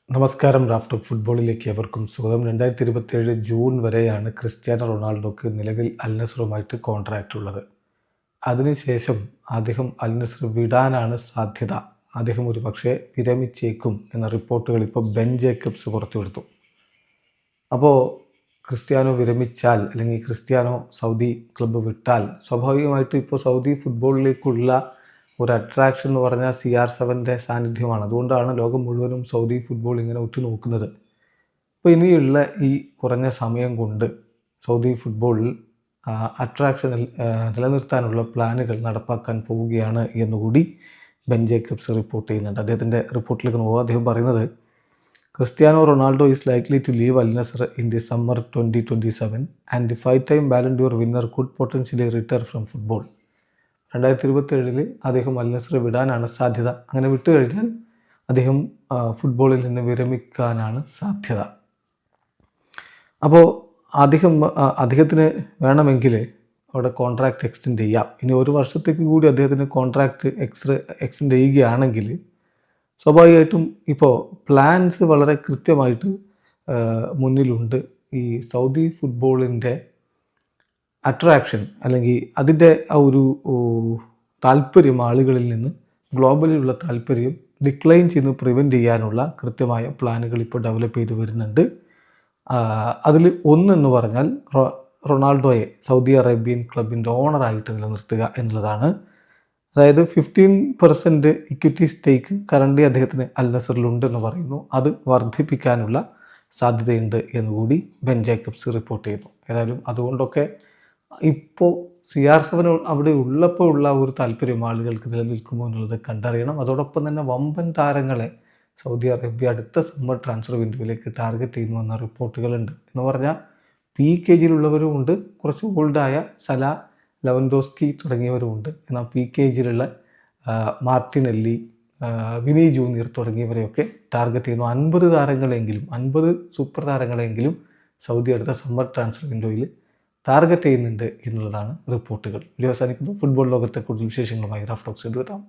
നമസ്കാരം. റാഫ്റ്റോക്ക് ഫുട്ബോളിലേക്ക് അവർക്കും സ്വാഗതം. 2027 ജൂൺ വരെയാണ് ക്രിസ്ത്യാനോ റൊണാൾഡോക്ക് നിലവിൽ അൽ നസറുമായിട്ട് കോൺട്രാക്റ്റ് ഉള്ളത്. അതിനുശേഷം അദ്ദേഹം അൽ നസർ വിടാനാണ് സാധ്യത. അദ്ദേഹം ഒരു പക്ഷേ വിരമിച്ചേക്കും എന്ന റിപ്പോർട്ടുകൾ ഇപ്പോൾ ബെൻ ജേക്കബ്സ് പുറത്തുവിടുന്നു. അപ്പോൾ ക്രിസ്ത്യാനോ വിരമിച്ചാൽ അല്ലെങ്കിൽ ക്രിസ്ത്യാനോ സൗദി ക്ലബ്ബ് വിട്ടാൽ സ്വാഭാവികമായിട്ടും ഇപ്പോൾ സൗദി ഫുട്ബോളിലേക്കുള്ള ഒരു അട്രാക്ഷൻ എന്ന് പറഞ്ഞാൽ CR7 സാന്നിധ്യമാണ്. അതുകൊണ്ടാണ് ലോകം മുഴുവനും സൗദി ഫുട്ബോൾ ഇങ്ങനെ ഉറ്റുനോക്കുന്നത്. അപ്പോൾ ഇനിയുള്ള ഈ കുറഞ്ഞ സമയം കൊണ്ട് സൗദി ഫുട്ബോളിൽ അട്രാക്ഷൻ നിലനിർത്താനുള്ള പ്ലാനുകൾ നടപ്പാക്കാൻ പോവുകയാണ് എന്നുകൂടി ബെൻ ജേക്കബ്സ് റിപ്പോർട്ട് ചെയ്യുന്നുണ്ട്. അദ്ദേഹത്തിൻ്റെ റിപ്പോർട്ടിലേക്ക് നോക്കുക. അദ്ദേഹം പറയുന്നത്, Cristiano Ronaldo is likely to leave Al Nassr in the summer 2027 and the 5-time Ballon d'Or winner could potentially retire from football. 2027 അദ്ദേഹം അൽ നസർ വിടാനാണ് സാധ്യത. അങ്ങനെ വിട്ടുകഴിഞ്ഞാൽ അദ്ദേഹം ഫുട്ബോളിൽ നിന്ന് വിരമിക്കാനാണ് സാധ്യത. അപ്പോൾ അദ്ദേഹത്തിന് വേണമെങ്കിൽ അവിടെ കോൺട്രാക്റ്റ് എക്സ്റ്റെൻഡ് ചെയ്യാം. ഇനി ഒരു വർഷത്തേക്ക് കൂടി അദ്ദേഹത്തിന് കോൺട്രാക്റ്റ് എക്സ്റ്റെൻഡ് ചെയ്യുകയാണെങ്കിൽ സ്വാഭാവികമായിട്ടും ഇപ്പോൾ പ്ലാൻസ് വളരെ കൃത്യമായിട്ട് മുന്നിലുണ്ട്. ഈ സൗദി ഫുട്ബോളിൻ്റെ അട്രാക്ഷൻ അല്ലെങ്കിൽ അതിൻ്റെ ആ ഒരു താല്പര്യം ആളുകളിൽ നിന്ന് ഗ്ലോബലിലുള്ള താല്പര്യം ഡിക്ലൈൻ ചെയ്ത് പ്രിവെൻറ്റ് ചെയ്യാനുള്ള കൃത്യമായ പ്ലാനുകൾ ഇപ്പോൾ ഡെവലപ്പ് ചെയ്ത് വരുന്നുണ്ട്. അതിൽ ഒന്നെന്ന് പറഞ്ഞാൽ റൊണാൾഡോയെ സൗദി അറേബ്യൻ ക്ലബിൻ്റെ ഓണറായിട്ട് നിലനിർത്തുക എന്നുള്ളതാണ്. അതായത് 15% ഇക്വിറ്റി സ്റ്റേക്ക് കറണ്ട്ലി അദ്ദേഹത്തിന് അൽ നസറിലുണ്ടെന്ന് പറയുന്നു. അത് വർദ്ധിപ്പിക്കാനുള്ള സാധ്യതയുണ്ട് എന്നുകൂടി ബെൻ ജേക്കബ്സ് റിപ്പോർട്ട് ചെയ്യുന്നു. ഏതായാലും അതുകൊണ്ടൊക്കെ ഇപ്പോൾ CR7 അവിടെ ഉള്ളപ്പോൾ ഉള്ള ഒരു താല്പര്യം ആളുകൾക്ക് നിലനിൽക്കുമോ എന്നുള്ളത് കണ്ടറിയണം. അതോടൊപ്പം തന്നെ വമ്പൻ താരങ്ങളെ സൗദി അറേബ്യ അടുത്ത സമ്മർ ട്രാൻസ്ഫർ വിൻഡോയിലേക്ക് ടാർഗറ്റ് ചെയ്യുന്നു എന്ന റിപ്പോർട്ടുകളുണ്ട്. എന്ന് പറഞ്ഞാൽ PKGയിലുള്ളവരും ഉണ്ട്, കുറച്ച് ഓൾഡായ സല, ലെവൻഡോസ്കി തുടങ്ങിയവരുമുണ്ട്. എന്നാൽ PKGയിലുള്ള മാർട്ടിനെല്ലി, വിനി ജൂനിയർ തുടങ്ങിയവരെയൊക്കെ ടാർഗറ്റ് ചെയ്യുന്നു. 50 താരങ്ങളെങ്കിലും 50 സൂപ്പർ താരങ്ങളെങ്കിലും സൗദി അടുത്ത സമ്മർ ട്രാൻസ്ഫർ വിൻഡോയിൽ ടാർഗറ്റ് ചെയ്യുന്നുണ്ട് എന്നുള്ളതാണ് റിപ്പോർട്ടുകൾ. വീഡിയോ അവസാനിക്കുന്നു. ഫുട്ബോൾ ലോകത്തെ കൂടുതൽ വിശേഷങ്ങളുമായി റാഫ്റ്റോക്സ് എത്താം.